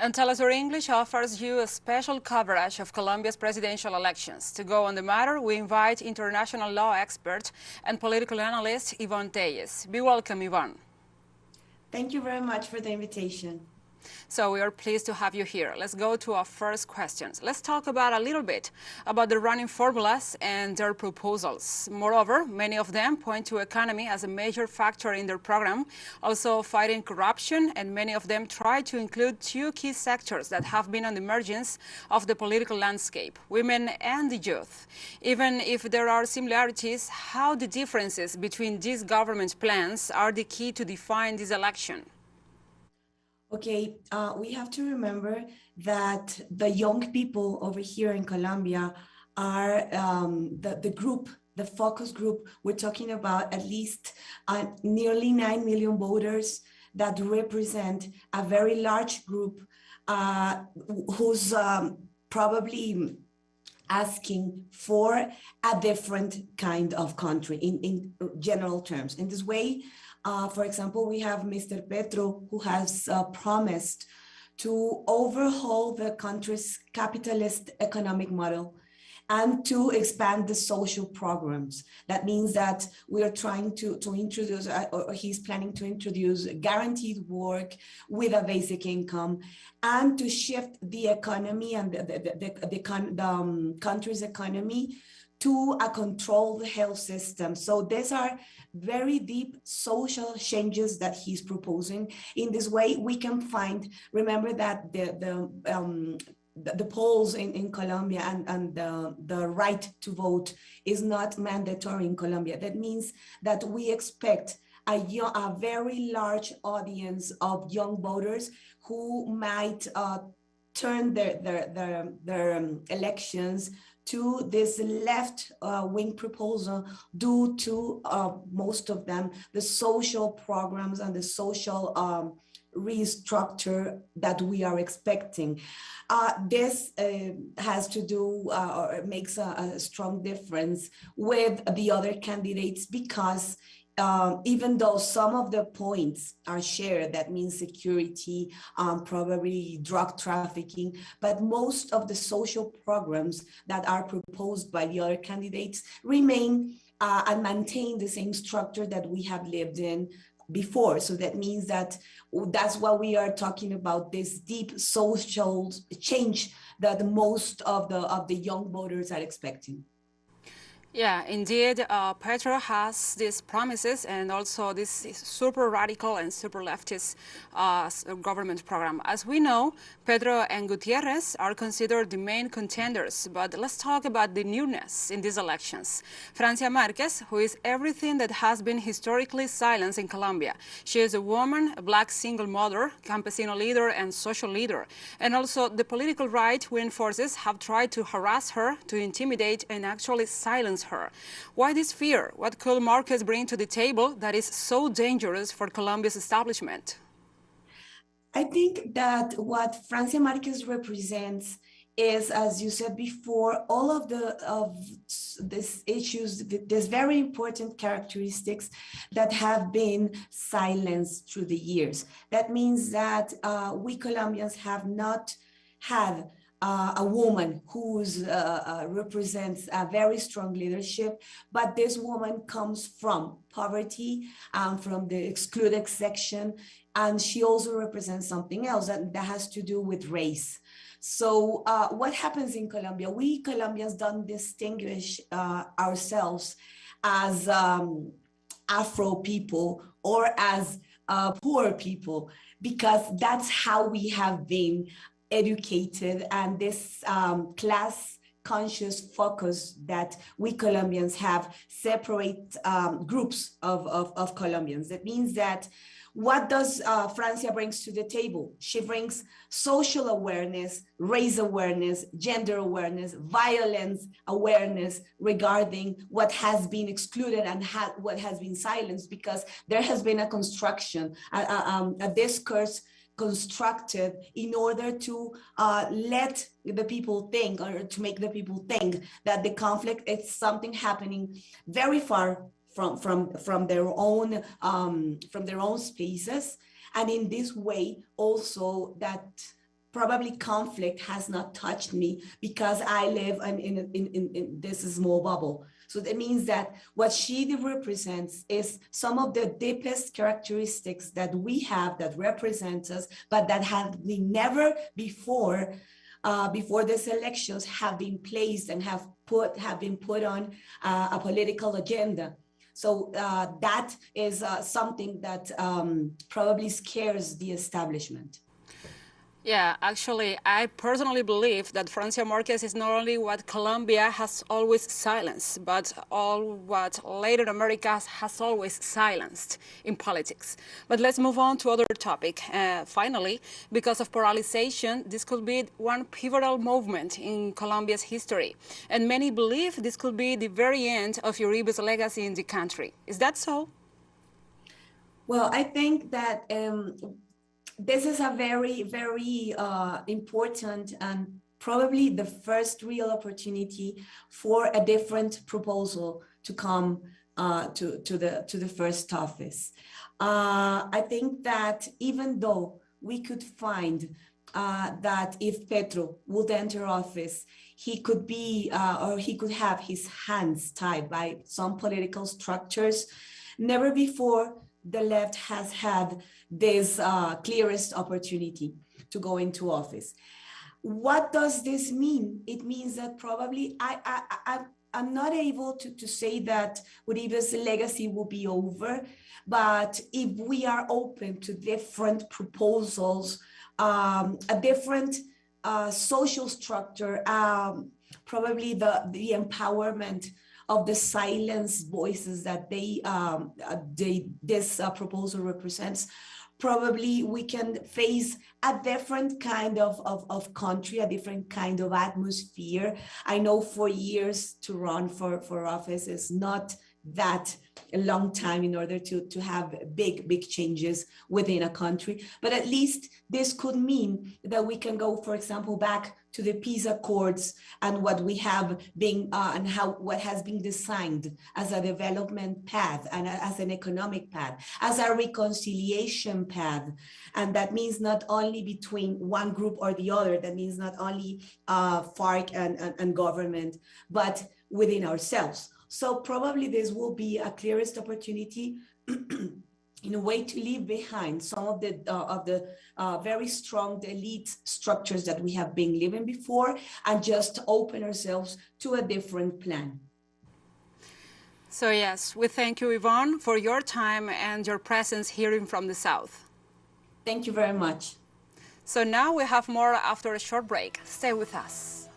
And teleSUR English offers you a special coverage of Colombia's presidential elections. To go on the matter, we invite international law expert and political analyst Ivonne Tellez. Be welcome, Ivonne. Thank you very much for the invitation. So we are pleased to have you here. Let's go to our first questions. Let's talk about a little bit about the running formulas and their proposals. Moreover, many of them point to economy as a major factor in their program, also fighting corruption, and many of them try to include two key sectors that have been on the margins of the political landscape, women and the youth. Even if there are similarities, how the differences between these government plans are the key to define this election? Okay, we have to remember that the young people over here in Colombia are the focus group. We're talking about at least nearly 9 million voters that represent a very large group who's probably asking for a different kind of country in general terms. In this way, for example, we have Mr. Petro, who has promised to overhaul the country's capitalist economic model and to expand the social programs. That means that we are trying to introduce, or he's planning to introduce guaranteed work with a basic income and to shift the economy and the country's economy to a controlled health system. So these are very deep social changes that he's proposing. In this way, we can find, remember that the polls in Colombia and the right to vote is not mandatory in Colombia. That means that we expect a very large audience of young voters who might turn their elections to this left-wing proposal due to most of them, the social programs and the social restructure that we are expecting. This has to do or makes a strong difference with the other candidates because even though some of the points are shared, that means security, probably drug trafficking, but most of the social programs that are proposed by the other candidates remain and maintain the same structure that we have lived in before. So that means that that's what we are talking about, this deep social change that most of the young voters are expecting. Yeah, indeed, Petro has these promises and also this super radical and super leftist government program. As we know, Petro and Gutierrez are considered the main contenders, but let's talk about the newness in these elections. Francia Marquez, who is everything that has been historically silenced in Colombia. She is a woman, a black single mother, campesino leader and social leader. And also the political right-wing forces have tried to harass her, to intimidate and actually silence her. Why this fear? What could Marquez bring to the table that is so dangerous for Colombia's establishment? I think that what Francia Marquez represents is, as you said before, all of these issues, these very important characteristics that have been silenced through the years. That means that we Colombians have not had a woman who represents a very strong leadership, but this woman comes from poverty, from the excluded section, and she also represents something else that has to do with race. So what happens in Colombia? We Colombians don't distinguish ourselves as Afro people or as poor people, because that's how we have been educated, and this class conscious focus that we Colombians have separate groups of Colombians. That means that what does Francia brings to the table? She brings social awareness, race awareness, gender awareness, violence awareness regarding what has been excluded and what has been silenced, because there has been a construction, a discourse constructed in order to let the people think, or to make the people think that the conflict is something happening very far from their own spaces, and in this way also that probably conflict has not touched me because I live in this small bubble. So that means that what she represents is some of the deepest characteristics that we have that represent us, but that have been never before these elections have been placed and have been put on a political agenda. So that is something that probably scares the establishment. Yeah, actually, I personally believe that Francia Marquez is not only what Colombia has always silenced, but all what Latin America has always silenced in politics. But let's move on to other topic. Finally, because of polarization, this could be one pivotal movement in Colombia's history. And many believe this could be the very end of Uribe's legacy in the country. Is that so? Well, I think that this is a very, very important and probably the first real opportunity for a different proposal to come to the first office. I think that even though we could find that if Petro would enter office, he could be or he could have his hands tied by some political structures, never before the left has had this clearest opportunity to go into office. What does this mean? It means that probably I'm not able to say that Uribe's legacy will be over, but if we are open to different proposals, a different social structure, probably the empowerment of the silenced voices that this proposal represents, probably we can face a different kind of country, a different kind of atmosphere. I know for years to run for office is not that a long time in order to have big changes within a country, but at least this could mean that we can go, for example, back to the peace accords and what we have been and what has been designed as a development path and as an economic path, as a reconciliation path. And that means not only between one group or the other, that means not only FARC and government, but within ourselves. So probably this will be a clearest opportunity in a way to leave behind some of the very strong elite structures that we have been living before and just open ourselves to a different plan. So yes, we thank you, Ivonne, for your time and your presence hearing from the South. Thank you very much. So now we have more after a short break. Stay with us.